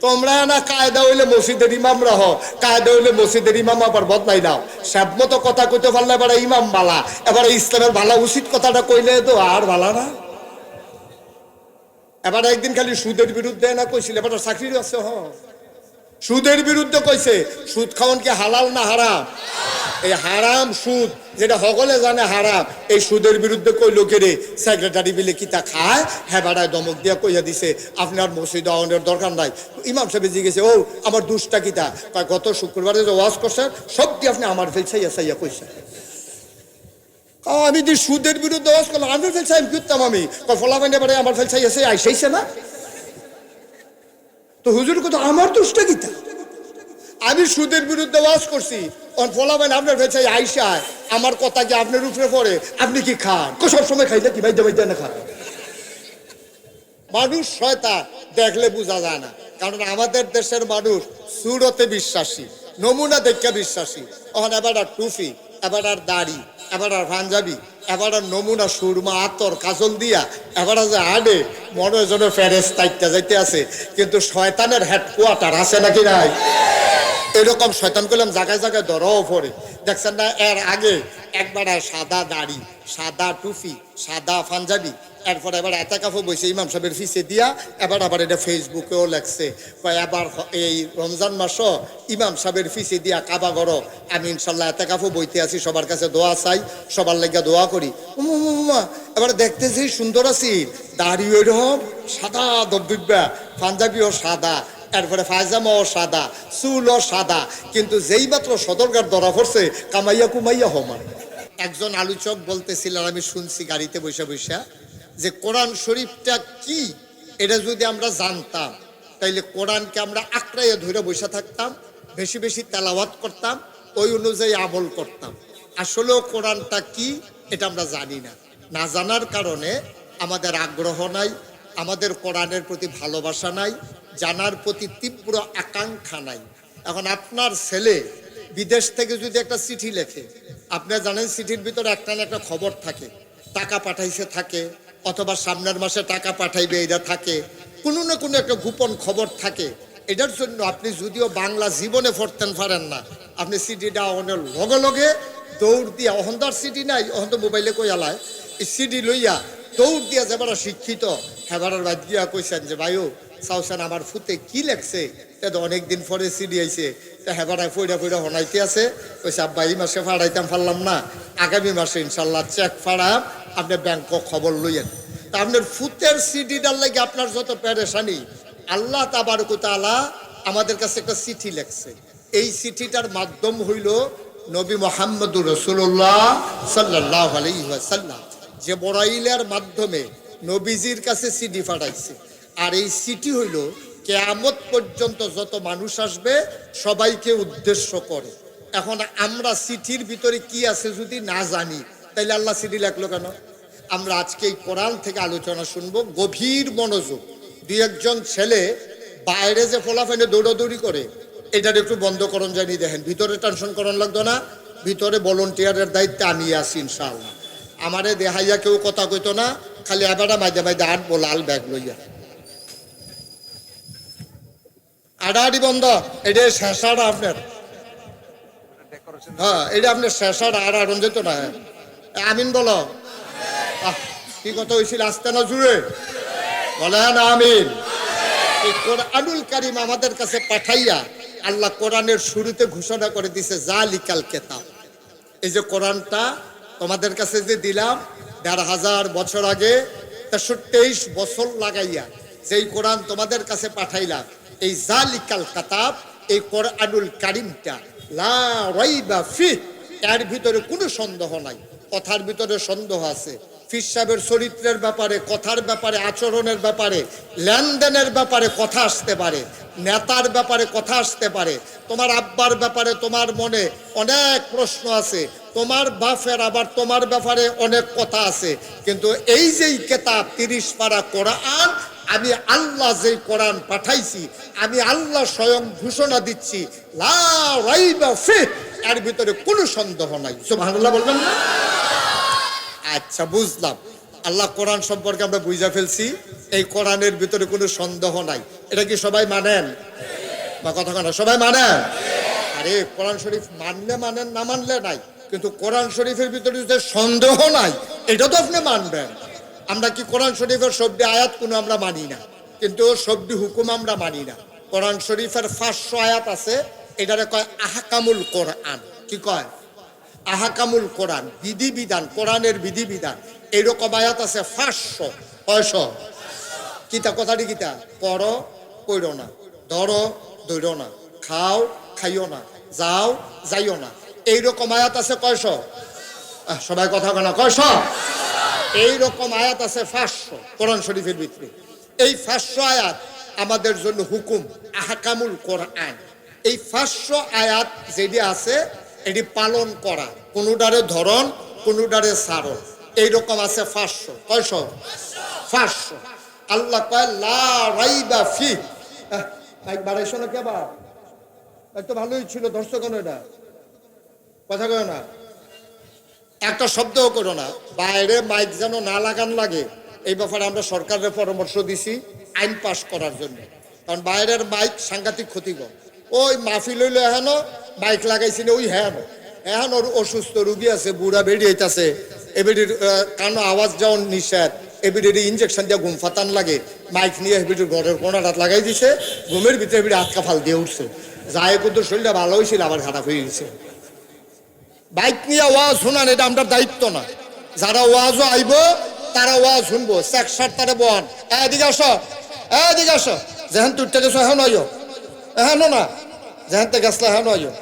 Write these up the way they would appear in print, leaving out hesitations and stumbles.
তোমরা না কায়দা হইলে মসজিদের ইমামরা হ, কায়দা হইলে মসজিদের ইমাম আবার বদলাই নাও। সব মতো কথা কইতে পারলে এবারে ইমাম বালা, এবারে ইসলামের ভালা উচিত কথাটা কইলে তো আর ভালা না। এবার একদিন খালি সুদের বিরুদ্ধে না কইছিল, এবার চাকরির আছে। সুদের বিরুদ্ধে কইছে সুদ খাওয়ান কি হালাল না হারাম? এই হারাম সুদ যেটা সকলে জানে হারাম, এই সুদের বিরুদ্ধে কইলো কেরে সেক্রেটারি বিলে কিতা খায়, হ্যাঁ বাড়ায় দমক দিয়া কইয়া দিছে আপনার মসজিদ আওয়ানের দরকার নাই। ইমাম সাহেব জিজ্ঞেসে ও আমার দুষ্টা কিতা, গত শুক্রবারে যে ওয়াজ করছেন সব কি আপনি আমার ফেলছাইয়া চাইয়া কইছেন। আমি দি সুদের বিরুদ্ধে ওয়াজ করলাম, আমি ফেলছাই করতাম আমি ফলাফাইনে বাড়ে আমার ফেলছাই আছে আইসাইছে না তো হুজুর কত আমার দুষ্টা কিতা। আমি সুদের বিরুদ্ধে ওয়াজ করছি, ফলাফাইন আপনার ফেলছাই আইসায় আমার কথা কি আপনার উপরে পড়ে, আপনি কি খান? সব সময় খাইলে কি বাইদে বাইদে না খান? মানুষ শয়তান দেখলে বোঝা যায় না, কারণ আমাদের দেশের মানুষ সুরতে বিশ্বাসী, নমুনা দেখে বিশ্বাসী। তখন এবার আর টুফি, এবার আর দাড়ি, এবার আর পাঞ্জাবি, এবার আর নমুনা সুরমা আতর কাজল দিয়া এবার যে আডে মনে যেন ফেরেশতা যাইতে আছে, কিন্তু শয়তানের হেডকোয়ার্টার আছে নাকি নাই? এরকম শয়তান করলাম জায়গায় জায়গায় ধরাও পড়ে। দেখছেন না, এর আগে একবার সাদা দাড়ি, সাদা টুপি, সাদা পাঞ্জাবি, এরপরে এবার এতেকাফও বইছে ইমাম সাহেবের ফিসে দিয়া, এবার আবার এটা ফেসবুকেও লেখছে এবার এই রমজান মাসও ইমাম সাহেবের ফিসে দিয়া কাবা গড়, আমি ইনশাল্লাহ এতেকাফও বইতে আছি, সবার কাছে দোয়া চাই, সবার লেগে দোয়া করি। এবার দেখতেছি সুন্দর আছি, দাড়ি ওইরকম সাদা দবদুব্বা, পাঞ্জাবিও সাদা, এরপরে পায়জামাও সাদা, চুলও সাদা, কিন্তু যেই মাত্র সদরঘাট ধরা পড়ছে কামাইয়া কুমাইয়া হমান। একজন আলোচক বলতেছিলেন, আমি শুনছি গাড়িতে বসে বসে, যে কোরআন শরীফটা কি এটা যদি আমরা জানতাম তাইলে কোরআনকে আমরা আঁকড়াইয়া ধরে বসে থাকতাম, বেশি বেশি তেলাওয়াত করতাম, ওই অনুযায়ী আমল করতাম। আসলেও কোরআনটা কি এটা আমরা জানি না, না জানার কারণে আমাদের আগ্রহ নাই, আমাদের কোরআনের প্রতি ভালোবাসা নাই, জানার প্রতি তীব্র আকাঙ্ক্ষা নাই। এখন আপনার ছেলে বিদেশ থেকে যদি একটা চিঠি লেখে, আপনি জানেন চিঠির ভিতরে একটা না একটা খবর থাকে, টাকা পাঠাইছে থাকে, অথবা সামনের মাসে টাকা পাঠাইবে এটা থাকে, কোনো না কোনো একটা গোপন খবর থাকে। এটার জন্য আপনি যদিও বাংলা জীবনে পড়তেন পারেন না, আপনি সিডিটা অনেক লগে লগে দৌড় দিয়া, অহন্দার সিডি নাই, অহন্ত মোবাইলে কই আলায়, এই সিডি লইয়া দৌড় দিয়া যাবার শিক্ষিত হেবারের বাদ গিয়া কইছেন যে ভাইও চাওছেন আমার ফুতে কি লেখছে, তো অনেকদিন পরে সিডি আইছে, তা হেবারায় ফইরা ফইরা হনাইতে আছে, কইছে আব্বা এই মাসে ফাড়াইতাম পারলাম না, আগামী মাসে ইনশাল্লাহ চেক ফাড়াম, আপনি ব্যাংকক খবর লইয়েন। তা আপনার ফুতের সিডিটার লাগে আপনার যত পেরেশানি, আল্লাহ তাবারক ওয়া তাআলা আমাদের কাছে একটা চিঠি লেখছে। এই চিঠিটার মাধ্যম হইল নবী মুহাম্মদুর রাসূলুল্লাহ সাল্লাল্লাহু আলাইহি ওয়াসাল্লাম, যে বরাইলের মাধ্যমে নবীজির কাছে চিঠি পাঠাইছে। আর এই চিঠি হইল কিয়ামত পর্যন্ত যত মানুষ আসবে সবাইকে উদ্দেশ্য করে। এখন আমরা চিঠির ভিতরে কি আছে যদি না জানি, তাইলে আল্লাহ চিঠি লেখলো কেন? আমরা আজকে এই কোরআন থেকে আলোচনা শুনবো, গভীর মনোযোগ। দুই একজন ছেলে বাইরে যে ফলাফাইনে দৌড়াদৌড়ি করে, এটার একটু বন্ধ করণ জানি, দেখেন ভিতরে টেনশন করণ লাগতো না, ভিতরে ভলেন্টিয়ারের দায়িত্বে আমি আছি ইনশাআল্লাহ। আমারে দেহাইয়া কেউ কথা কইতো না, খালি এবারে মাঝে মাঝে আটবো লাল ব্যাগ লইয়া, আড়াআড়ি বন্ধ। এটা শেষাটা আপনার, হ্যাঁ এটা আপনার শেষাটা, আর আড়ন যেত না। আমিন বলো, কি কথা হয়েছিল আসতে না জুড়ে বলেন আমিন। এই কোরআনুল কারীম আমাদের কাছে পাঠাইয়া আল্লাহ কোরআনের শুরুতে ঘোষণা করে দিছে জালিকাল কিতাব। এই যে কোরআনটা তোমাদের কাছে যে দিলাম ১৫০০ বছর আগে, ২৩ বছর লাগাইয়া যেই কোরআন তোমাদের কাছে পাঠাইলাম, এই জালিকাল কিতাব, এই কোরআনুল কারীমটা লা রাইবা ফিহ, এর ভিতরে কোনো সন্দেহ নাই। কথার ভিতরে সন্দেহ আছে, ফির সাহেবের চরিত্রের ব্যাপারে, কথার ব্যাপারে, আচরণের ব্যাপারে, লেনদেনের ব্যাপারে কথা আসতে পারে, নেতার ব্যাপারে কথা আসতে পারে, তোমার আব্বার ব্যাপারে তোমার মনে অনেক প্রশ্ন আছে, তোমার বাপের আবার তোমার ব্যাপারে অনেক কথা আছে। কিন্তু এই যেই কিতাব ৩০ পারা কোরআন, আমি আল্লাহ যেই কোরআন পাঠাইছি, আমি আল্লাহ স্বয়ং ঘোষণা দিচ্ছি লা রাইবা ফিহ, এর ভিতরে কোনো সন্দেহ নাই। সুবহানাল্লাহ বলবেন না? আচ্ছা বুঝলাম, আল্লাহ কোরআন সম্পর্কে আমরা বুঝা ফেলছি, এই কোরআনের ভিতরে কোনো সন্দেহ নাই। এটা কি সবাই মানেন? বা কথা কেন সবাই মানেন? আরে কোরআন শরীফ মানলে মানেন, না মানলে নাই, কিন্তু কোরআন শরীফের ভিতরে যে সন্দেহ নাই এটা তো আপনি মানবেন। আমরা কি কোরআন শরীফের সবটি আয়াত কোনো আমরা মানি না, কিন্তু সবটি হুকুম আমরা মানি না। কোরআন শরীফের 500 আয়াত আছে, এটারে কয় আহকামুল কোরআন। কি কয়? আহকামুল কোরআন, বিধিবিধান, কোরআনের বিধিবিধান। এইরকম আয়াত আছে 500। কয়শো? কিতা কথাটি কিতা? পড়ো, কইরো না, ধরো, ধরো না, খাও, খাইও না, যাও, যাইও না। এইরকম আয়াত আছে কয়শো? সবাই কথা বলে না, কয়শো? এইরকম আয়াত আছে 500 কোরআন শরীফের ভিতরে। এই 500 আয়াত আমাদের জন্য হুকুম, আহকামুল কোরআন। এই 500 আয়াত যেটি আছে এটি পালন করা, কোনোটারে ধরন, কোনোটারে সারণ, এইরকম আছে 500। কয়শো? 500। আল্লাহ কয় লা রাইবা ফি। মাইক বাড়াইছো না কেবা? তো ভালোই ছিল, দর্শক এটা কথা কয় না, একটা শব্দও করো না, বাইরে মাইক যেন না লাগান লাগে। এই ব্যাপারে আমরা সরকারের পরামর্শ দিছি আইন পাস করার জন্য, কারণ বাইরের মাইক সাংঘাতিক ক্ষতিকর। ওই মাহফিল হইলো এখন মাইক লাগাইছি না, ওই হ্যাঁ এখন ওর অসুস্থ রুগী আছে, বুড়া বেড়ি হইতাছে, এবিডির কারণ আওয়াজ যাওয়ার নিষেধ, এবিডির ইঞ্জেকশন দিয়ে ঘুম ফাতান লাগে, মাইক নিয়ে এবিডির ঘরের কোনাটা লাগাই দিছে, ঘুমের ভিতরে এবিডি হাত কাফাল দিয়ে উঠছে, যায় কিন্তু শরীরটা ভালো হয়েছিল আবার খারাপ হয়ে গেছে। বাইক নিয়ে ওয়াজ শোনান এটা আমরা দায়িত্ব না, যারা ওয়াজও আইব তারা ওয়াজ শুনবো, চেকসার তারে বন, এদিকে আসো, এদিকে আসো, যেহেন তুইটা গেছো এখন আইও, এখনো না যেহেন তে গেছলা এখন আইও।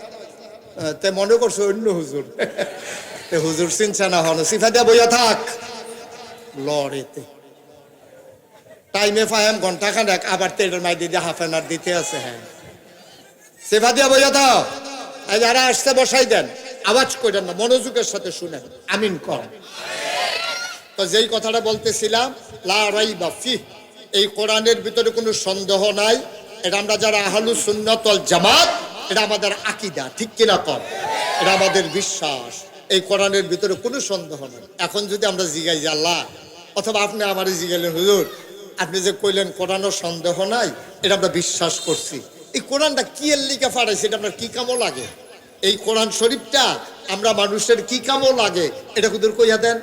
তে মনে করছো অন্য হুজুর, তে হুজুর চিনছে না, হন সিফা দিয়া বইয়া থাক লড়েতে টাইমে ফাইম ঘন্টা খানেক, আবার তেলের মাই দিয়ে হাফ এন আওয়ার দিতে আছে। হ্যাঁ সিফা দিয়া বইয়া থাক, যারা আসতে বসাই দেন, আওয়াজ করেন না, মনোযোগের সাথে শুনেন, আমিন করেন। তো যেই কথাটা বলতেছিলাম, লা রাইবা ফি, এই কোরআনের ভিতরে কোনো সন্দেহ নাই। এটা আমরা যারা আহলুস সুন্নাত ওয়াল জামাত, এটা আমাদের আকীদা, ঠিক কিনা কর, এটা আমাদের বিশ্বাস। এই কোরআনের ভিতরে কোনো সন্দেহ নাই। এখন যদি আমরা জিগাই যে আল্লাহ, অথবা আপনি আমারে জিগাইলেন হুজুর আপনি যে কইলেন কোরআনের সন্দেহ নাই, এটা আমরা বিশ্বাস করছি, এই কোরআনটা কি এর লিখে ফাড়াইছে, এটা আপনার কি কামও লাগে? এই কোরআন শরীফটা আমরা মানুষের কি কামও লাগে এটা কুদুর কইয়া দেন।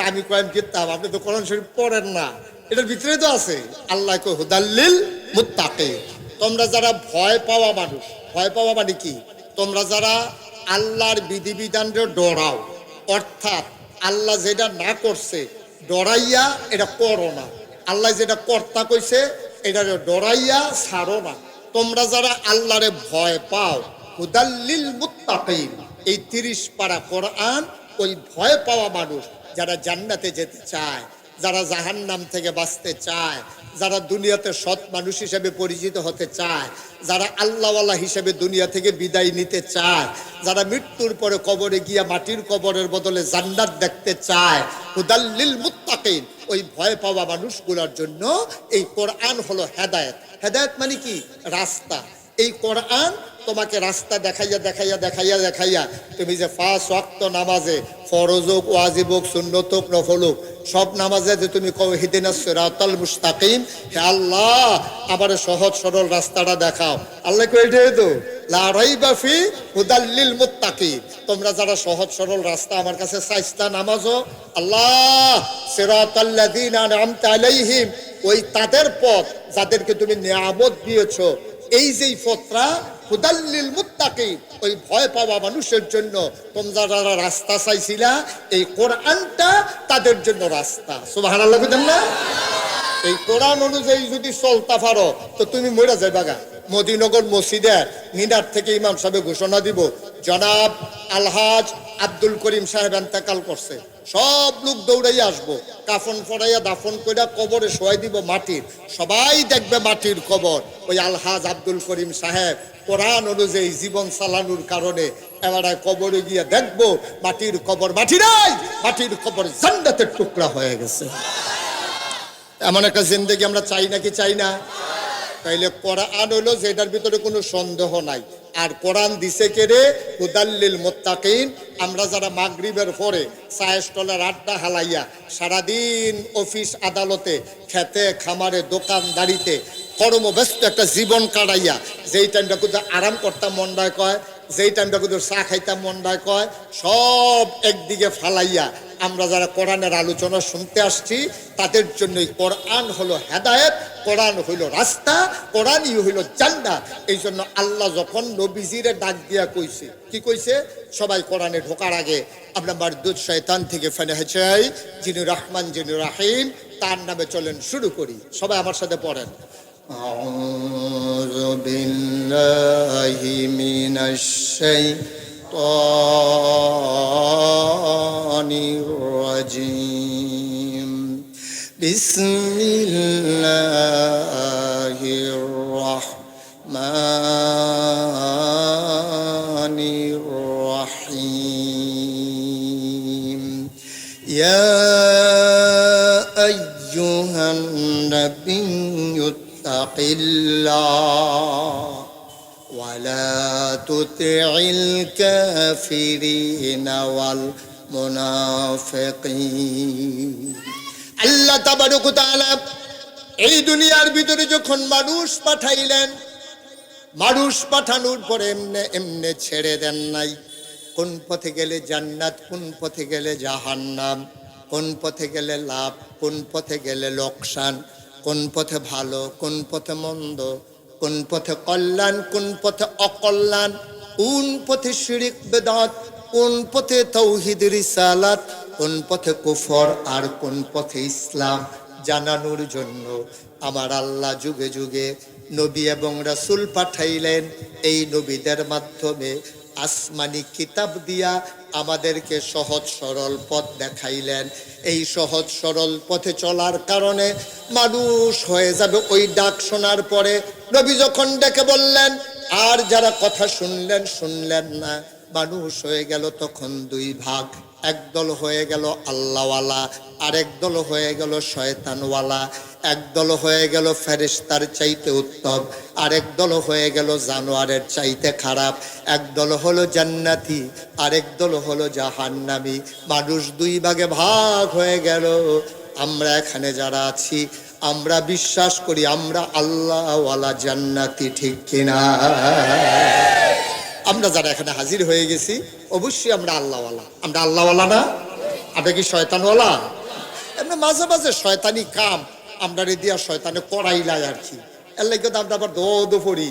আমি কয়েম কিতাব, আপনি তো কোরআন শরীফ পড়েন না, এটার ভিতরে তো আছে আল্লাহ কই হুদাল্লিল মুত্তাকিন। তোমরা যারা ভয় পাওয়া মানুষ, ভয় পাওয়া মানে কি? তোমরা যারা আল্লাহর বিধিবিধানকে ডরাও, অর্থাৎ আল্লাহ যেটা না করছে ডরাইয়া এটা করো না, আল্লাহ যেটা কর্তা কইছে এটা ডরাইয়া ছাড়ো না। তোমরা যারা আল্লাহরে ভয় পাও, হুদাল্লিল মুত্তাকিন, এই 30 পারা কোরআন ওই ভয় পাওয়া মানুষ, যারা জান্নাতে যেতে চায়, যারা জাহান্নাম থেকে বাঁচতে চায়, যারা দুনিয়াতে সৎ মানুষ হিসেবে পরিচিত হতে চায়, যারা আল্লাহওয়ালা হিসেবে দুনিয়া থেকে বিদায় নিতে চায়, যারা মৃত্যুর পরে কবরে গিয়া মাটির কবরের বদলে জান্নাত দেখতে চায়, হুদাল্লিল মুত্তাকিন, ওই ভয় পাওয়া মানুষগুলোর জন্য এই কোরআন হলো হেদায়েত। হেদায়েত মানে কি? রাস্তা। এই কোরআন তোমাকে রাস্তা দেখাইয়া দেখাইয়া দেখাইয়া দেখাইয়া তুমি যে 5 ওয়াক্ত নামাজে, ফরজ হোক, ওয়াজিব হোক, সুন্নত হোক, নফল হোক, সব নামাজে যে তুমি কও ইহদিনাস সিরাতাল মুস্তাকিম, হে আল্লাহ আমার সহজ সরল রাস্তাটা দেখাও, আল্লাহ কই এটাই তো লা রাইবা ফি হুদাল্লিল মুত্তাকিন। তোমরা যারা সহজ সরল রাস্তা আমার কাছে চাইস্তা নামাজও, আল্লাহ সিরাতাল্লাযিনা আনআমতা আলাইহিম, ওই তাদের পথ যাদেরকে তুমি নিয়ামত দিয়েছো, এই যেই পথটা হুদাল্লিল মুত্তাকিন, ওই ভয় পাওয়া মানুষের জন্য তোমরা যারা রাস্তা চাইছিলা, এই কোরআনটা তাদের জন্য রাস্তা। সুবহানাল্লাহ বুঝেন না? এই কোরআন অনুযায়ী যদি চলতা পারো তো তুমি মরে যাইবা গা। মদিনগর মসজিদের মিনার থেকে ইমাম সাহেব ঘোষণা দিব, জনাব আলহাজ আব্দুল করিম সাহেব ইন্তেকাল করছে, সব লোক দৌড়াইয়া আসবো, কাফন পরাইয়া দাফন কইরা কবরে শোয়াই দিব মাটির, সবাই দেখবে মাটির কবর। ওই আলহাজ আব্দুল করিম সাহেব কোরআন অনুযায়ী জীবন চালানোর কারণে এবার কবরে গিয়ে দেখবো মাটির কবর মাটি নাই, মাটির কবর জান্নাতের টুকরা হয়ে গেছে। এমন একটা জিন্দেগি আমরা চাই নাকি চাই না? তাইলে কোরআন হলো যেটার ভিতরে কোনো সন্দেহ নাই। আর কোরআন দিছে কে রে? হুদাল্লিল মুত্তাকিন। আমরা যারা মাগরিবের পরে চায়ের স্টলের আড্ডা হালাইয়া সারাদিন অফিস আদালতে, খেতে খামারে দোকানদারিতে কর্মব্যস্ত একটা জীবন কাটাইয়া যেই টাইমটা কিন্তু আরাম করতাম মন্ডায় কয়, যেই টাইমটা কিন্তু চা খাইতাম মন্ডায় কয়, সব একদিকে ফালাইয়া আমরা যারা কোরআনের আলোচনা শুনতে আসছি তাদের জন্যই কোরআন হলো হেদায়েত, কোরআন হইল রাস্তা, কোরআনই হইল জান্নাত। এই জন্য আল্লাহ যখন নবীজিরে ডাক দিয়া কইছে, কি কইছে? সবাই কোরআনে ঢোকার আগে আমরা মারদুদ শয়তান থেকে ফেনে চাই, যিনি রহমান যিনি রাহিম, তার নামে চলেন শুরু করি। সবাই আমার সাথে পড়েন, আউযু বিল্লাহি মিনাশ শাইতানির রাজিম, বিসমিল্লাহির রাহমানির রাহিম, ইয়া আইয়ুহান নাবিয়্যু ইত্তাকিল্লাহ ওয়া লা তুতি'ল কাফিরিনা ওয়াল মুনাফিকিন। আল্লাহ তাবারক ওয়া তাআলা এই দুনিয়ার ভিতরে যখন মানুষ পাঠাইলেন, মানুষ পাঠানোর পরে এমনে এমনে ছেড়ে দেন নাই। কোন পথে গেলে জান্নাত, কোন পথে গেলে জাহান্নাম, কোন পথে গেলে লাভ, কোন পথে গেলে লোকসান, কোন পথে ভালো, কোন পথে মন্দ, কোন পথে কল্যাণ, কোন পথে অকল্যাণ, কোন পথে শিরক বেদাত, কোন পথে তাওহীদ রিসালাত, কোন পথে কুফর আর কোন পথে ইসলাম জানানোর জন্য আমার আল্লাহ যুগে যুগে নবী এবং রাসূল পাঠাইলেন। এই নবীদের মাধ্যমে আসমানি কিতাব দিয়া আমাদেরকে সহজ সরল পথ দেখাইলেন। এই সহজ সরল পথে চলার কারণে মানুষ হয়ে যাবে ওই ডাক শোনার পরে। নবী যখন ডেকে বললেন, আর যারা কথা শুনলেন শুনলেন না, মানুষ হয়ে গেল তখন দুই ভাগ। একদল হয়ে গেল আল্লাহওয়ালা, আরেক দল হয়ে গেল শয়তানওয়ালা। একদল হয়ে গেল ফেরেশতার চাইতে উত্তম, আরেক দল হয়ে গেল জানোয়ারের চাইতে খারাপ। একদল হলো জান্নাতি, আরেক দল হলো জাহান্নামী। মানুষ দুই ভাগে ভাগ হয়ে গেল। আমরা এখানে যারা আছি আমরা বিশ্বাস করি আমরা আল্লাহওয়ালা জান্নাতি, ঠিক কিনা? আমরা যারা এখানে হাজির হয়ে গেছি অবশ্যই আমরা আল্লাহওয়ালা। আমরা আল্লাহওয়ালা না? আমরা কি শয়তানওয়ালা? এমনি মাঝে মাঝে শয়তানি কাম আমরা দিয়া শয়তানে করাইলাই আর কি। এর লাগে তো আমরা আবার দোয়া পড়ি,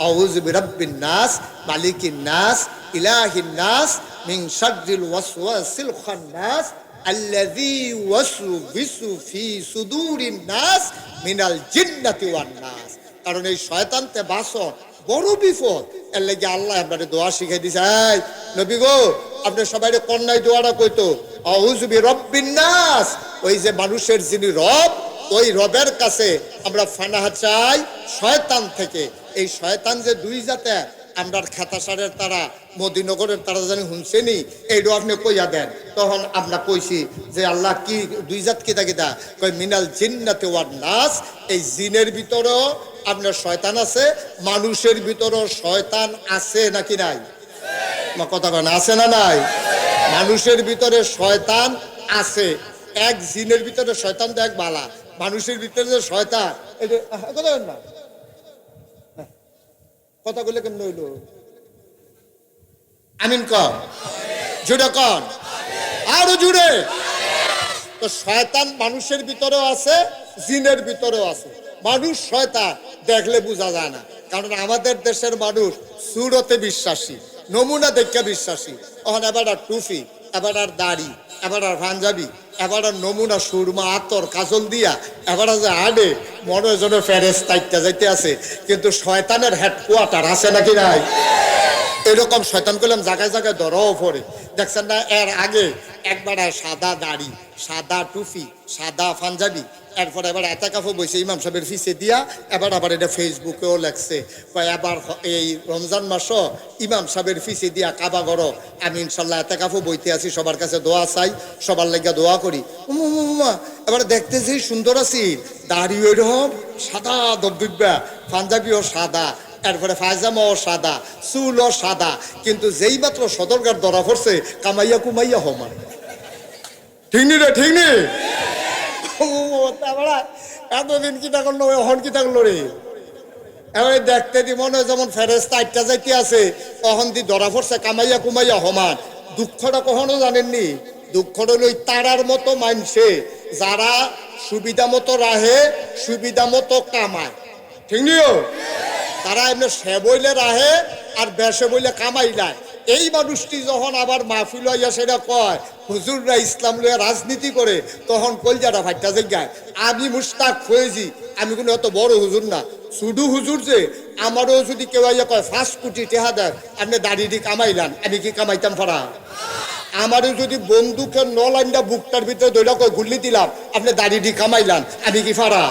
আউযু বিরাব্বিন নাস মালিকিন নাস ইলাহিন নাস মিন শাররিল ওয়াসওয়াসিল খান্নাস আল্লাযী ওয়াসওয়িসু ফি সুদুরিন নাস মিনাল জিন্নাতি ওয়ান নাস। কারণ এই শয়তানতে বাসন বড় বিপদ। এর লাগে আল্লাহ আপনাদের দোয়া শিখাই দিছে। এই নবী গো, আপনি সবাই কন্যায় দোয়াটা কইতো, আউযু বিরাব্বিন নাস, ওই যে মানুষের যিনি রব, ওই রবের কাছে আমরা ফানাহ চাই শয়তান থেকে। এই শয়তান যে দুই জাতে, আমরার খাতাসারের তারা মদিনগরের তারা জানি শুনছেনি, এইটা আপনি কইয়া দেন। তখন আমরা কইছি যে আল্লাহ কি দুই জাত কিতা কিতা কই, মিনাল জিন্নাতি ওয়ান নাস। এই জিনের ভিতরেও আপনার শয়তান আছে, মানুষের ভিতরেও শয়তান আছে নাকি নাই? কথা কেন আছে না নাই? মানুষের ভিতরে শয়তান আছে। এক জিনের ভিতরে শয়তান তো এক বালা, মানুষের ভিতরে যে শয়তান, কথা না কথা বলে কেমন হইল? আমিন কন, জুড়ে কন, আরো জুড়ে। তো শয়তান মানুষের ভিতরেও আছে, জিনের ভিতরেও আছে। মানুষ শয়তান দেখলে বোঝা যায় না, কারণ আমাদের দেশের মানুষ সুরতে বিশ্বাসী, নমুনা দেখে বিশ্বাসী। ওখানে এবার আর টুপি, এবার আর দাড়ি, এবার আর পাঞ্জাবি, এবার আর নমুনা সুরমা আতর কাজল দিয়া এবার যে আডে মনে জনে ফেরেশতা যাইতে আছে। কিন্তু শয়তানের হেডকোয়ার্টার আছে নাকি নাই? এরকম শয়তান করলাম জায়গায় জায়গায় ধরাও পড়ে। দেখছেন না, এর আগে একবার সাদা দাড়ি, সাদা টুপি, সাদা পাঞ্জাবি, এরপর এবার এতেকাফও বইছে ইমাম সাহেবের ফিসে দিয়া। এবার আবার এটা ফেসবুকেও লেখছে, এবার এই রমজান মাসও ইমাম সাহেবের ফিসে দিয়া কাবা গড়। আমি ইনশাল্লাহ এতেকাফও বইতে আছি, সবার কাছে দোয়া চাই, সবার লেগে দোয়া করি। এবার দেখতে যে সুন্দর আছি, দাড়ি ওইরকম সাদা দব্বিব্যা, পাঞ্জাবিও সাদা, এরপরে পায়জামাও সাদা, চুলও সাদা। কিন্তু যেই মাত্র সদরঘাট ধরা পড়ছে, কামাইয়া কুমাইয়া হমান। ঠিক নি রে? ঠিক নি? এতদিন কি তা করলো, এখন কি থাকলো রে? এবার দেখতে দি মনে হয় যেমন ফেরেস্তা আটটা যাইতে আছে, তখন দি ধরা পড়ছে কামাইয়া কুমাইয়া সমান। দুঃখটা কখনো জানেননি? দুঃখটা হলো ওই তারার মতো মানছে যারা সুবিধা মতো রাহে, সুবিধা মতো কামায়, ঠিক নিও? তারা এমনি সে বইলে রাহে আর বেসে বইলে কামাইলায়। এই মানুষটি যখন আবার মাহফিল হইয়া সেটা কয় হুজুররা ইসলাম লইয়া রাজনীতি করে, তখন কলজাটা ফাইটা জায়গায়। আমি মুশতাক ফয়েজি, আমি কোনো এত বড় হুজুর না, শুধু হুজুর যে আমারও যদি কেউ আইয়া কয় 5 কোটি টাকা দেন আপনি দাঁড়িয়ে কামাইলান, আমি কি কামাইতাম ফারা? আমারও যদি বন্দুকের নলাইনটা বুকটার ভিতরে দইলা কয় গুল্লি দিলাম আপনি দাঁড়িয়ে কামাইলান, আমি কি ফারা?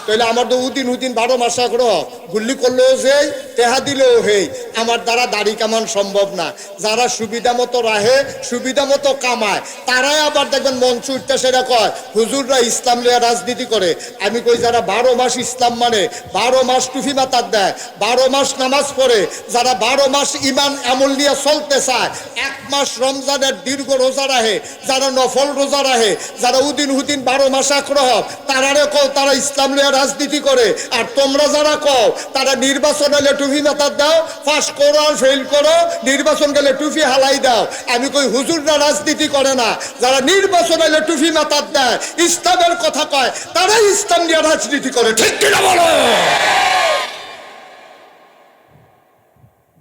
তাহলে আমার তো উদিন 12 মাসে করে গুল্লি করলেও সেই টেহা দিলেও হেই, আমার দ্বারা দাড়ি কামান সম্ভব না। যারা সুবিধা মতো রাহে, সুবিধা মতো কামায়, তারাই আবার দেখবেন মঞ্চ উঠতে সেটা কয় হুজুররা ইসলাম লিয়া রাজনীতি করে। আমি কই যারা 12 মাস ইসলাম মানে, 12 মাস টুফি মাতার দেয়, 12 মাস নামাজ পড়ে, যারা 12 মাস ইমান আমল নিয়ে চলতে চায়, 1 মাস রমজানের দীর্ঘ রোজা রাহে, যারা নফল রোজা রাহে, যারা উদিন 12 মাস আগ্রহ, তারারে কও তারা ইসলাম লিয়া রাজনীতি করে। আর তোমরা যারা কও তারা নির্বাচন হলে টুপি মাথার দাও, পাস করো আর ফেল করো, নির্বাচন গেলে টুপি হালাই দাও। আমি কই হুজুররা রাজনীতি করে না, যারা নির্বাচন হলে টুপি মাথার দেয়, ইসলামের কথা কয়, তারাই ইসলাম নিয়ে রাজনীতি করে, ঠিক কিনা বলো?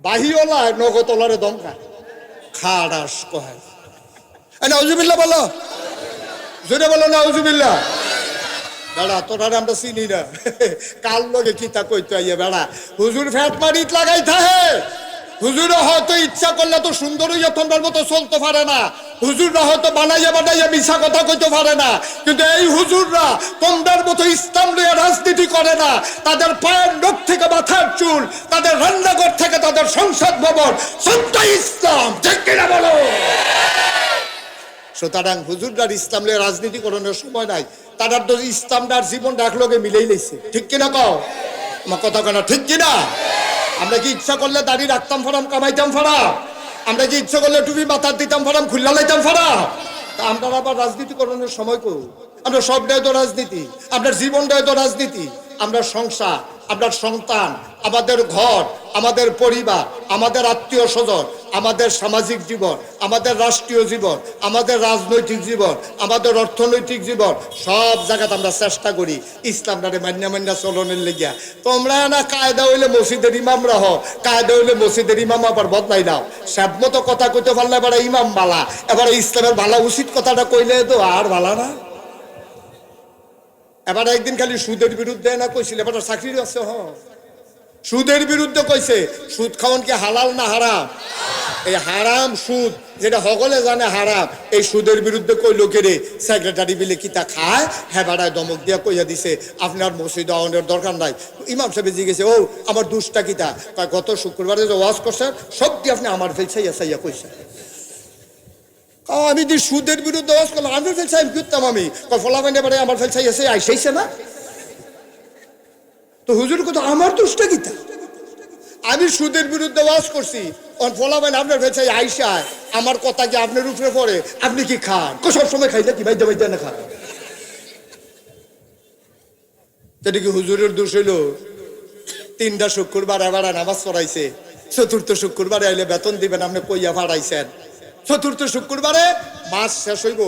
বাহিওলা নগতলারে দমকা খাড়াস কয় নাউজুবিল্লাহ বলো, জোরে বলো নাউজুবিল্লাহ। বেড়া তোরা আমরা চিনি না, কাল লগে কিতা কইতে আইয়া বেড়া হুজুর ফ্যাট মারিত লাগাই থাকে। হুজুরা হয়তো ইচ্ছা করলে তো সুন্দর হইয়া তোমরার মতো চলতে পারে না, হুজুররা হয়তো বানাইয়া মিশা কথা কইতে পারে না, কিন্তু এই হুজুররা তোমরার মতো ইসলাম লইয়া রাজনীতি করে না। তাদের পায়ের নখ থেকে মাথার চুল, তাদের রান্নাঘর থেকে তাদের সংসদ ভবন সবটাই ইসলাম, ঠিক কিনা বলো? সুতরাং হুজুরদার ইসলাম লইয়া রাজনীতি করানোর সময় নাই, তাদের তো ইসলামদার জীবনটা একলগে মিলেই লাইছে, ঠিক কিনা কও? আমার কথা কেনা ঠিক কিনা? আমরা কি ইচ্ছা করলে দাড়ি রাখতাম ফারাম, কামাইতাম ফারা? আমরা কি ইচ্ছা করলে টুপি মাথার দিতাম ফারাম, খুল্লা লাইতাম ফারা? তা আমরা আবার রাজনীতি করানোর সময় কই? আমরা সবটাই তো রাজনীতি, আপনার জীবনটাই তো রাজনীতি। আমরা সংসার, আপনার সন্তান, আমাদের ঘর, আমাদের পরিবার, আমাদের আত্মীয় স্বজন, আমাদের সামাজিক জীবন, আমাদের রাষ্ট্রীয় জীবন, আমাদের রাজনৈতিক জীবন, আমাদের অর্থনৈতিক জীবন, সব জায়গাতে আমরা চেষ্টা করি ইসলামটারে মান্যা চলনের লেগিয়া। তোমরা না কায়দা হইলে মসজিদের ইমামরা হ, কায়দা হইলে মসজিদের ইমাম আবার বদলাই দাও। সব মতো কথা কইতে পারলে এবার ইমাম বালা, এবার ইসলামের ভালা উচিত কথাটা কইলে তো আর ভালা না। এবার একদিন খালি সুদের বিরুদ্ধে না কইছিল, এবার চাকরির আছে হ, সুদের বিরুদ্ধে কইছে। সুদ খাওয়ান কি হালাল না হারাম? এই হারাম সুদ যেটা সকলে জানে হারাম, এই সুদের বিরুদ্ধে কইলো কে রে? সেক্রেটারি বিলে কিতা খায়, হ্যাঁ বাড়ায় দমক দিয়া কইয়া দিছে আপনার মসজিদ আওয়ানোর দরকার নাই। ইমাম সাহেব জিজ্ঞেসে ও আমার দুষ্টা কিতা? গত শুক্রবারে যে ওয়াজ করছেন সব দিয়ে আপনি আমার ফেলছাইয়া চাইয়া কইছেন। আমি দি সুদের বিরুদ্ধে ওয়াজ করলাম, আমি ফেলছাই করতাম আমি ফলাফাইনে বাড়ে আমার ফেলছাইয়াছে আইসাইছে না তো হুজুর কত আমার দুষ্টা কিতা? আমি সুদের বিরুদ্ধে ওয়াজ করছি, ফলাফাইন আপনার ফেলছাই আইসায়, আমার কথা কি আপনার উপরে পড়ে? আপনি কি খান? সব সময় খাইলে কি বাইতে বাইতে না খান? সেটা কি হুজুরের দোষ হইল? 3টা শুক্রবার এবার নামাজ পড়াইছে, 4র্থ শুক্রবারে আইলে বেতন দিবেন, আপনি কইয়া ভাড়াইছেন। 4র্থ শুক্রবারে মাস শেষ হইব,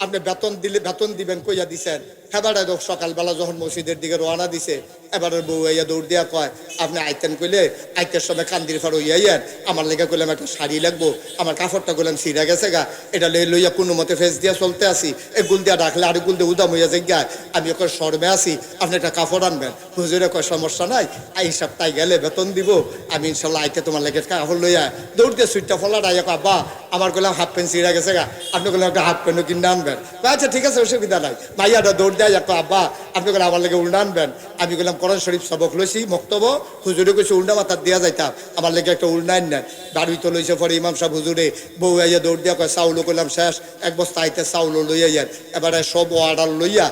আপনি বেতন দিলে বেতন দিবেন কইয়া দিছেন। এবারে সকালবেলা যখন মসজিদের দিকে রওনা দিছে, এবারে বউ আইয়া দৌড় দিয়া কয় আপনি আইতেন কইলে আইতের সময় কান্দির ফার হইয়াইয়েন, আমার লেগে কইলাম একটা শাড়ি লাগবো, আমার কাপড়টা কইলাম ছিঁড়া গেছে গা, এটা লইয়া কোনো মতে ফেস দিয়া চলতে আসি, এ গুল দিয়া রাখলে আর গুল দিয়ে উদাম হইয়া যাই, আমি ওকে শর্মে আসি, আপনি একটা কাপড় আনবেন। হুজুরে কয় সমস্যা নাই, এই সপ্তাহে গেলে বেতন দিব, আমি ইনশাল্লাহ আইতে তোমার লেগে কাপড় লইয়া দৌড় দিয়ে সুইটটা ফলাটা আইয়া আব্বা আমার কইলাম হাফ প্যান্ট ছিঁড়া গেছে গা, আপনি কইলাম একটা হাফ প্যান্টও কিনে আনবেন। আচ্ছা ঠিক আছে অসুবিধা নাই। মাইয়াটা দৌড় দেয় আব্বা আপনি কইলাম আমার লেগে উল্টা আনবেন। আমি কইলাম কোরআন শরীফ সবক লইছি মক্তব্য, হুজুরে কইছে উল্টা মাথার দিয়া যাইতাম, আমার লেগে একটা উল্টা আন নেন। বাড়ি তো লইছে পরে ইমাম সাহেব হুজুরে বউ আইয়া দৌড় দিয়া কয় চাউলও কইলাম শেষ, 1 বস্তা আইতে চাউলও লইয়া যান। এবারে সব অর্ডার লইয়া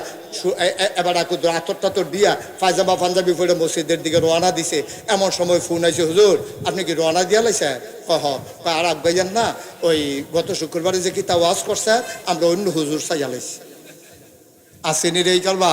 এবার আতর টাতর দিয়া পায়জামা পাঞ্জাবি পরে মসজিদের দিকে রওনা দিছে। এমন সময় ফোন আইছে হুজুর আপনি কি রওনা দিয়া লাইছে? আর আগাইয়েন না, ওই গত শুক্রবারে যে কিতা ওয়াজ করছে আমরা অন্য হুজুর চাইয়া লাইছি। আসেনি রে এই কালবা?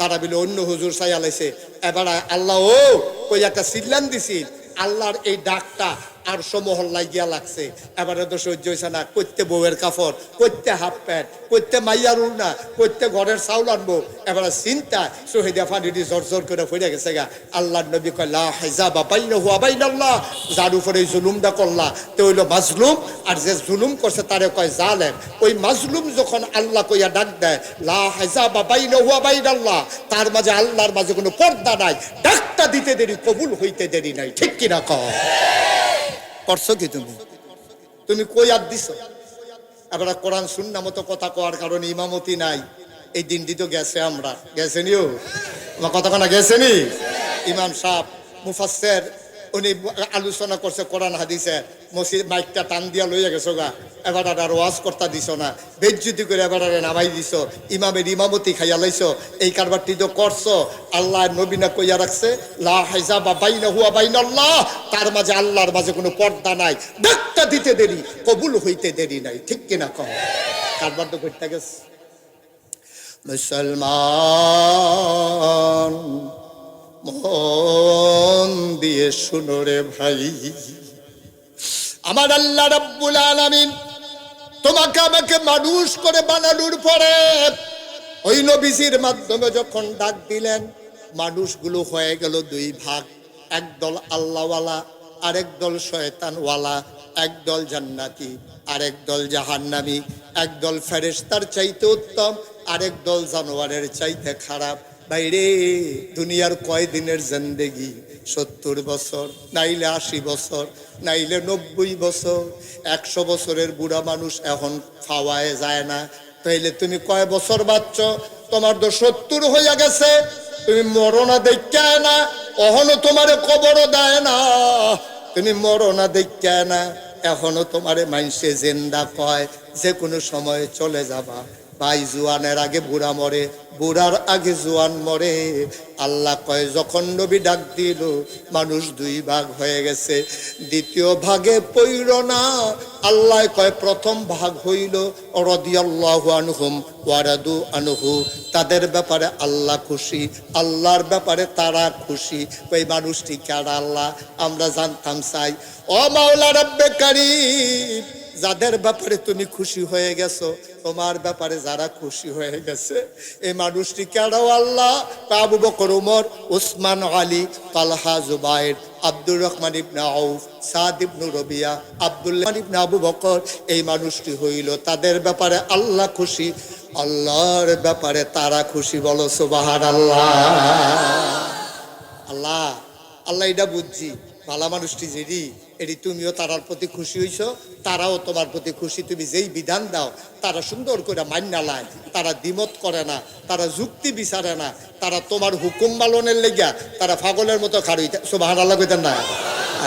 তারা বলে অন্য হুজুর চাই আলাইছে। এবার আল্লাহ ও কই একটা সিল্লান দিছি, আল্লাহর এই ডাকটা আর সমহল্লায় গিয়া লাগছে। এবারে তো সহ্য হয়েছে না, করতে বউয়ের কাপড়, করতে হাফ প্যান্ট, করতে মাইয়ার উড়না, করতে ঘরের চাউল আনবো। এবারে চিন্তা শহীদা ফানিটি জোর জোর করে ফিরে গেছে গা। আল্লাহর নবী কয় লা হিজাবা বাইনাহু ওয়া বাইনাল্লাহ, যার উপরে এই জুলুমটা করলা তো হইল মাজলুম, আর যে জুলুম করছে তারে কয় জালেম। ওই মাজলুম যখন আল্লাহ কইয়া ডাক দেয় লা হিজাবা বাইনাহু ওয়া বাইনাল্লাহ, তার মাঝে আল্লাহর মাঝে কোনো পর্দা নাই, ডাকটা দিতে দেরি কবুল হইতে দেরি নাই। ঠিক কিনা কও? করছো কি তুমি? তুমি কই আর দিছ? এবার কোরআন সুন্নাহ মতো কথা কওয়ার কারণে ইমামতি নাই। এই দিনটি তো গেছে, আমরা গেছে নিও আমার কথা কোনা গেছে নি। ইমাম সাহেব মুফাসসির উনি আলোচনা করছে কোরআন হাদিসে, মসজিদ মাইকটা টান দিয়া লইয়া গেছো গা। এবার আর ওয়াজ করতে দিছ না, বেজ্জতি করে এবার নামাই দিছ, ইমামের ইমামতি খাইয়া লাইছো। এই কারবারটি তো করছো। আল্লাহ নবী না কইয়া রাখছে লা হিজাবা বাইনাহু ওয়া বাইনাল্লাহ, তার মাঝে আল্লাহর মাঝে কোনো পর্দা নাই, ডাকটা দিতে দেরি কবুল হইতে দেরি নাই। ঠিক কিনা কও? কারবার তো করতে গেছে। মুসলমান মন দিয়ে শুনো রে ভাই, আমার আল্লাহ রাব্বুল আলামিন তোমাকে আমাকে মানুষ করে বানানোর পরে ওই নবীজির মাধ্যমে যখন ডাক দিলেন, মানুষগুলো হয়ে গেল দুই ভাগ। একদল আল্লাহওয়ালা, আরেক দল শয়তানওয়ালা। একদল জান্নাতি, আরেক দল জাহান্নামী। একদল ফেরেশতার চাইতে উত্তম, আরেক দল জানোয়ারের চাইতে খারাপ। বাইরে দুনিয়ার কয় দিনের জিন্দেগি? 70 বছর, নাইলে 80 বছর, নাইলে 90 বছর। 100 বছরের বুড়া মানুষ এখন খাওয়ায় যায় না। তাইলে তুমি কয় বছর বাঁচছ? তোমার তো 70 হইয়া গেছে, তুমি মরো না দেখা না, এখনো তোমারে কবরও দেয় না। তুমি মরো না দেখা না, এখনো তোমারে মাইনসে জিন্দা কয়, যে কোনো সময় চলে যাবা। ভাই জুয়ানের আগে বুড়া মরে, বুড়ার আগে জুয়ান মরে। আল্লাহ কয় যখন নবী ডাক দিল, মানুষ দুই ভাগ হয়ে গেছে, দ্বিতীয় ভাগে পইর না। আল্লাহ কয় প্রথম ভাগ হইল রাদিয়াল্লাহু আনহুম ওয়া রাদু আনহু, তাদের ব্যাপারে আল্লাহ খুশি, আল্লাহর ব্যাপারে তারা খুশি। ওই মানুষটি কার? আল্লাহ। আমরা জানতাম চাই ও মাওলা রব্বে কারীম, যাদের ব্যাপারে তুমি খুশি হয়ে গেছো, তোমার ব্যাপারে যারা খুশি হয়ে গেছে, এই মানুষটি কেন? আল্লাহ। আবু বকর, উমর, উসমান, আলী, তালহা, জুবাইর, আব্দুর রহমান ইবনে আউফ, সাদ ইবনে রবিয়া, আব্দুল্লাহ ইবনে আবু বকর। এই মানুষটি হইল তাদের ব্যাপারে আল্লাহ খুশি, আল্লাহর ব্যাপারে তারা খুশি। বলো সুবহানাল্লাহ। আল্লাহ আল্লাহ এটা বুঝছি, ভালা মানুষটি যেদি এটি তুমিও তারার প্রতি খুশি হইছ, তারাও তোমার প্রতি খুশি। তুমি যেই বিধান দাও তারা সুন্দর করে মান্না লায়, তারা দ্বিমত করে না, তারা যুক্তি বিচারে না, তারা তোমার হুকুম পালনের লেগিয়া তারা পাগলের মতো খাড়ুই। সুবহানাল্লাহ কইতেন না?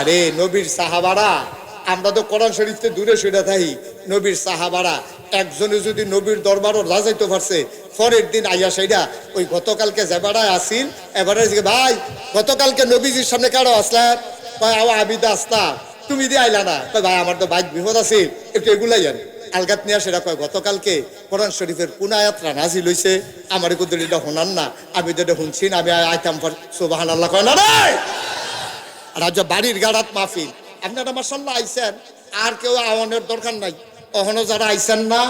আরে নবীর সাহাবারা, আমরা তো কোরআন শরীফতে দূরে সরে থাকি, নবীর সাহাবারা একজনে যদি নবীর দরবারও রাজাইতে পারছে, পরের দিন আইয়া সেইটা ওই গতকালকে যে বেড়ায় আসিল, এবারে ভাই গতকালকে নবীজির সামনে কারো আসলেন? আমি তো আসতাম, তুমি দিয়ে আইলা না। ভাই আমার তো বাইক বিপদ আছে, একটু এগুলাই জানি আলগাত নিয়ে। সেটা কয় গতকালকে কোরআন শরীফের কোন আয়াতটা নাজিল হইছে, আমার কুদুর এটা শোনান না, আমি তো এটা শুনছি না, আমি আইতাম। সুবহানাল্লাহ কয় না রে। আর আজ বাড়ির গাড়াত মাহফিল, আপনারা মাশাআল্লাহ আইছেন, আর কেউ আওয়ানের দরকার নাই। অহনো যারা আইছেন না,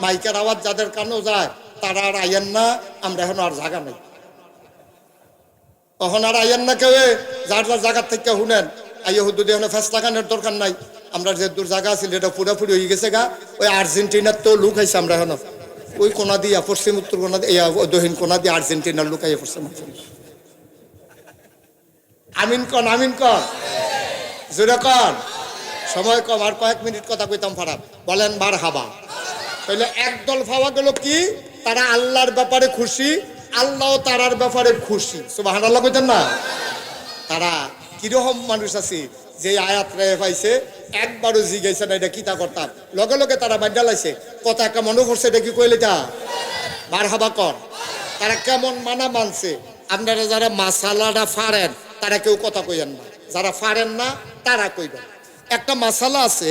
মাইকের আওয়াজ যাদের কানেও যায়, তারা আর আইয়েন না। আমরা এখন আর জায়গা নাই, তখন আর আইয়েন না কেউ, যার যার জায়গার থেকে শুনেন। আইয়া হুদুদি এখন ফেসলা গানের দরকার নাই। আমরা যে দূর জায়গা আছিল এটা পুরোপুরি হয়ে গেছে গা। ওই আর্জেন্টিনার তো লুক আইছে, আমরা এখন ওই কোনা দিয়া পশ্চিম উত্তর কোনা দিয়ে, দক্ষিণ কোনা দিয়ে আর্জেন্টিনার লুক আইয়া পড়ছে। আমিন কন, আমিন কন, জোরে কন। সময় কম, আর কয়েক মিনিট কথা কইতাম ফারাপ। বলেন মারহাবা। তাহলে একদল পাওয়া গেল কি? তারা আল্লাহর ব্যাপারে খুশি, আল্লাহ তারার ব্যাপারে খুশি। সুবহানাল্লাহ কইতেন না? তারা কিরকম মানুষ আছে যে আয়াত রে পাইছে, একবারও জিজ্ঞাসা না এটা কিতা করতাম, লগে লগে তারা বাড্ডা লাইছে। কথা একটা মনে করছে, এটা কি কইলে তা মারহাবা কর। তারা কেমন মানা মানছে। আপনারা যারা মাসালাটা ফারেন তারা কেউ কথা কইয়েন না, যারা ফারেন না তারা কইবেন। একটা মাসালা আছে,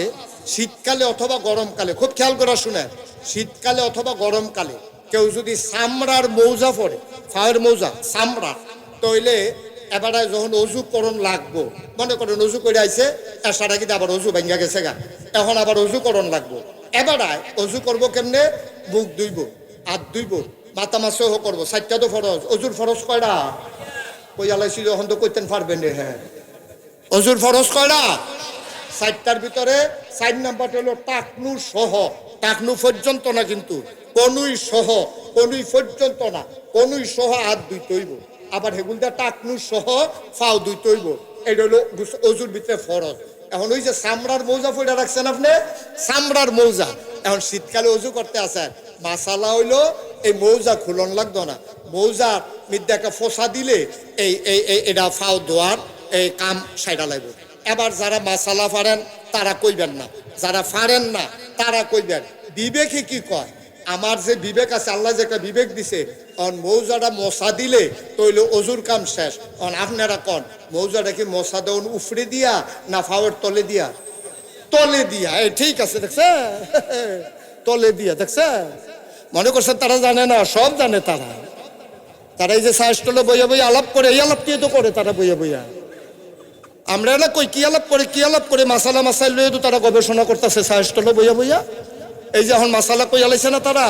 শীতকালে অথবা গরমকালে, খুব খেয়াল করে শুনেন, শীতকালে অথবা গরমকালে কেউ যদি চামড়ার মৌজা পরে, ফাওয়ের মৌজা চামড়া, তইলে এবারে যখন অজু করণ লাগবো, মনে করেন অজু করে আইছে এসার আগে আবার অজু ভেঙ্গা গেছে গা, এখন আবার অজু করণ লাগবো। এবারে অজু করবো কেমনে? মুখ ধুইব, হাত ধুইব, মাথা মাসহ করবো। 4টা তো ফরজ। অজুর ফরজ কয়টা? কই আলাইছি যখন তো কইতেন পারবেন। হ্যাঁ, অজুর ফরজ কয়টা? 4টার ভিতরে 4 নাম্বারটা হলো টাকনু সহ। টাকনু পর্যন্ত না কিন্তু, কনুই সহ, কনুই পর্যন্ত না, কনুই সহ হাত ধুইতে হইব। আবার হেগুলটা টাকনু সহ ফাও ধুইতে হইব। এটা হলো অজুর ভিতরে ফরজ। এখন ওই যে চামড়ার মৌজা পয়টা রাখছেন আপনি, চামড়ার মৌজা, এখন শীতকালে অজু করতে আসেন, মাসালা হইলো এই মৌজা খুলন লাগতো না। মৌজার মধ্যে একটা ফোসা দিলে এই এটা ফাও ধোয়ার এই কাম সাইডা লাগবে। এবার যারা মাসালা ফারেন তারা কইবেন না, যারা ফারেন না তারা কইবেন। বিবেকে কি কয়? আমার যে বিবেক আছে, আল্লাহ যে একটা বিবেক দিছে, অন মৌজাটা মশা দিলে তৈলে অজুর কাম শেষ। অন আপনারা কন মৌজাটা কি মশা দেন উফরে দিয়া না ফাওয়ার তলে দিয়া? তলে দিয়া। এই ঠিক আছে, দেখছে? তলে দিয়া, দেখছে? মনে করছেন তারা জানে না? সব জানে তারা। তারা এই যে সাহসটলে বইয়া বইয়া আলাপ করে, এই আলাপ দিয়ে তো করে তারা বইয়া বইয়া। আমরা না কই কি আলাপ করে, কি আলাপ করে, মাসালা মাসাইল লইয়া তো তারা গবেষণা করতেছে সাহসটলে বইয়া বইয়া। এই যে এখন মাসালা কই আলাইছে না তারা।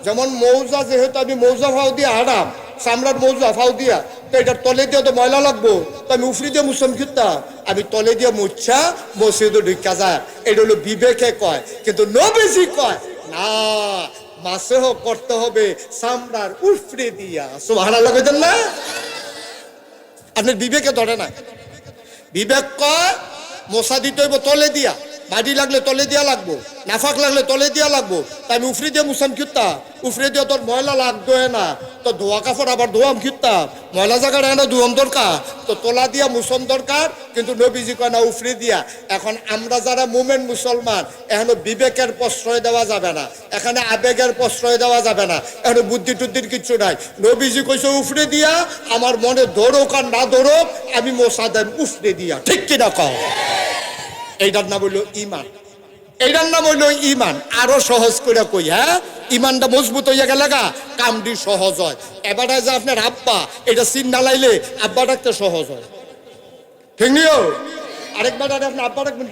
যেমন মৌজা, যেহেতু আমি মৌজা ফাও দিয়ে আরাম, চামড়ার মৌজা ফাও দিয়া, তো এটার তলে দিয়ে তো ময়লা লাগবো, তো আমি উফরি দিয়ে মুসলাম কিতা, আমি তলে দিয়ে মুচ্ছা মসজিদে ঢুকা যায়। এটা হলো বিবেকে কয়। কিন্তু নবীজি কয় না, মাসেহ করতে হবে চামড়ার উফরে দিয়া। সুবহানাল্লাহ কইতেন না? আপনার বিবেকে ধরে না। বিবেক কয় মশা দিতে হইব তলে দিয়া, মাটি লাগলে তলে দিয়া লাগবো, নাফাক লাগলে তলে দিয়া লাগবো। তাই আমি উফরি দিয়ে মুসাম কিতা, উফরে দিয়ে তোর ময়লা লাগতো না, তো ধোয়া কাপড় আবার ধোয়াম কিতা, ময়লা জায়গাটা না ধোয়াম দরকার, তো তোলা দিয়া মুসন দরকার। কিন্তু নবীজি কয় না উফরে দিয়া। এখন আমরা যারা মোমেন মুসলমান, এখনো বিবেকের প্রশ্রয় দেওয়া যাবে না, এখানে আবেগের প্রশ্রয় দেওয়া যাবে না, এখানে বুদ্ধি টুদ্ধির কিচ্ছু নাই। নবীজি কইছে উফরে দিয়া, আমার মনে ধরুক আর না ধরুক আমি মশা দেন উফরে দিয়া। ঠিক কিনা কও? এইটার নাম হইল ইমান। এইটার নাম হইল ইমান। আরো সহজ করে কই, হ্যাঁ, ইমানটা মজবুত হইয়া গেলে গা কামটি সহজ হয়। এবারে যে আপনার আব্বা, এটা চিন না লাইলে আব্বা ডাকতে সহজ হয়, ঠিক নিও। আরেকবার আপনার আব্বা ডাকবেন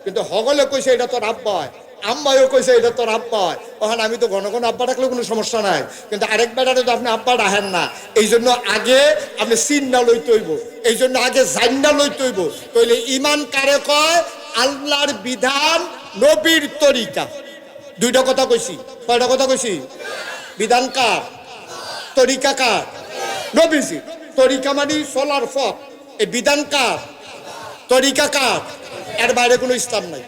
কিন্তু হগলে কইছে এটা তোর আব্বা হয়, আম্মাইও কইছে এটা তোর আব্বা হয়। তখন আমি তো ঘন ঘন আব্বা ডাকলে কোনো সমস্যা নাই, কিন্তু আরেকবার তো আপনি আব্বা ডাকেন না। এই জন্য আগে আপনি চিন্না লইতে হইব, এই জন্য আগে জান্না লইতে হইব। তাইলে ইমান কারে কয়? আল্লাহর বিধান, নবীর তরিকা। দুইটা কথা কইছি। কয়টা কথা কইছি? বিধান কার? তরিকা কার? নবীজি। তরিকা মানে চলার পথ। এই বিধান কার? তরিকা কার? এর বাইরে কোনো ইসলাম নাই।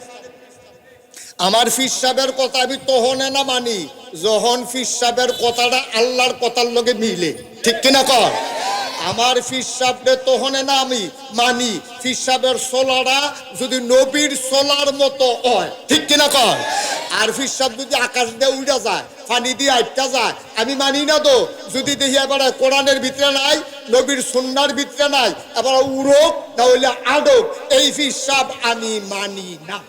আমার ফির সাহেবের কথা আমি তহনে না মানি যখন ফির সাহেবের কথাটা আল্লাহর কথার লগে মিলে। ঠিক কিনা কর? আমার ফির সাহেবরে তহনে না আমি মানি ফির সাহেবের সোলাটা যদি নবীর সোলার মতো হয়। ঠিক কিনা কর? আর ফির সাহেব যদি আকাশ দিয়ে উড়া যায়, পানি দিয়ে আটটা যায়, আমি মানি না তো। যদি দেখি এবার কোরআনের ভিতরে নাই, নবীর সুন্নার ভিতরে নাই, এবার উড়োক না হইলে আডোক, এই ফির সাহেব আমি মানি না।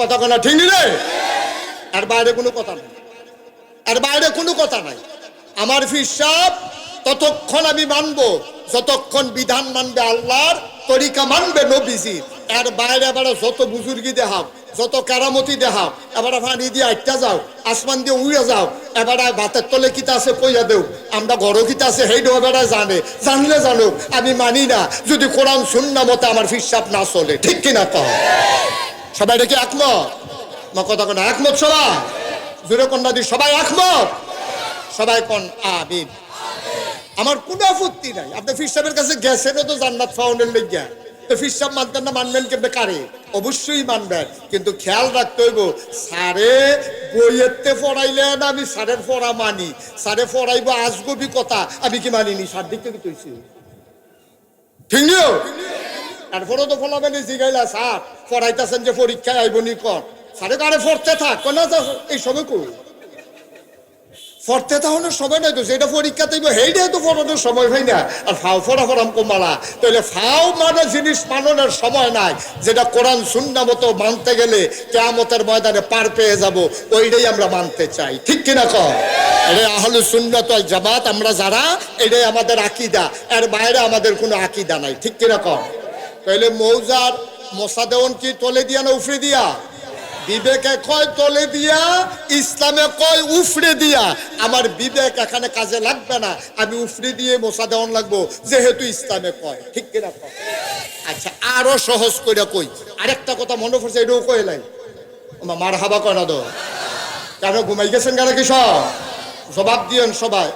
কথা কেনা ঠিক রে? আর বাইরে কোনো কথা নাই, আর বাইরে কোনো কথা নাই। আমার ফির সাহেব ততক্ষণ আমি মানবো যতক্ষণ বিধান মানবে আল্লাহর, তরিকা মানবে নবীজির। এর বাইরে এবার যত বুজুর্গি দেখাও, যত কারামতি দেখাও, এবার পানি দিয়ে আটটা যাও, আসমান দিয়ে উড়ে যাও, এবার ভাতের তলে কিতা আছে কইয়া দেও, আমরা ঘরও কিতা আছে সেইটাও এবার জানে, জানলে জানুক, আমি মানি না যদি কোরআন সুন্নাহ মতে আমার ফির সাহেব না চলে। ঠিক কিনা কও? সবাই দেখি একমত? কথা কোন একমত? সবাই জোরে কন্যা দি সবাই একমত? সবাই কোন আমিন। আমার কোনো আপত্তি নাই। আপনি ফির সাহেবের কাছে গেছেনও তো জান্নাত ফাউন্ডের লেগিয়া, তো ফির সাহেব মানতেন না, মানবেন কেমনে কারে? অবশ্যই মানবেন, কিন্তু খেয়াল রাখতে হইব স্যারে বইয়েতে পড়াইলেন আমি স্যারের পড়া মানি, স্যারে পড়াইব আজগবি কথা আমি কি মানিনি? স্যার দিক থেকে তৈছি ঠিক নিও। তারপরেও তো ফলাবেন জিগাইলা স্যার পড়াইতেছেন যে পরীক্ষায় আইব নি কর, স্যারে কারে পড়তে থাক না এই সবে কই পড়তে তাহলে সময় নাই তো, যেটা পরীক্ষাতে সেইটাই তো পড়ানোর সময় হয় না। আর ফাও ফোড়া ফোড়াম কমালা, তাহলে ফাও মানে জিনিস মাননের সময় নাই, যেটা কোরআন সুন্নাহ মতো মানতে গেলে কিয়ামতের ময়দানে পার পেয়ে যাব, ওইটাই আমরা মানতে চাই, ঠিক কিনা কও? এটা আহলুস সুন্নাত ওয়াল জামাত আমরা যারা, এটাই আমাদের আকীদা, এর বাইরে আমাদের কোনো আকীদা নাই, ঠিক কিনা কও? তাহলে মৌজার মশা দেওয়ান কি তলে দিয়া না উফরে দিয়া? বিবেকে কয় তলে দিয়া, ইসলামে কয় উফরে দিয়া। আমার বিবেক এখানে কাজে লাগবে না, আমি উফরে দিয়ে মশা দেওয়ান লাগবো, যেহেতু ইসলামে কয়, ঠিক কিনা কয়? আচ্ছা, আরো সহজ করে কই, আরেকটা কথা মনে পড়ছে, এটাও কয়ে লাই। মার হাবা কয় না তো, কেন ঘুমাই গেছেন কেন কি? সব জবাব দিয়েন সবাই,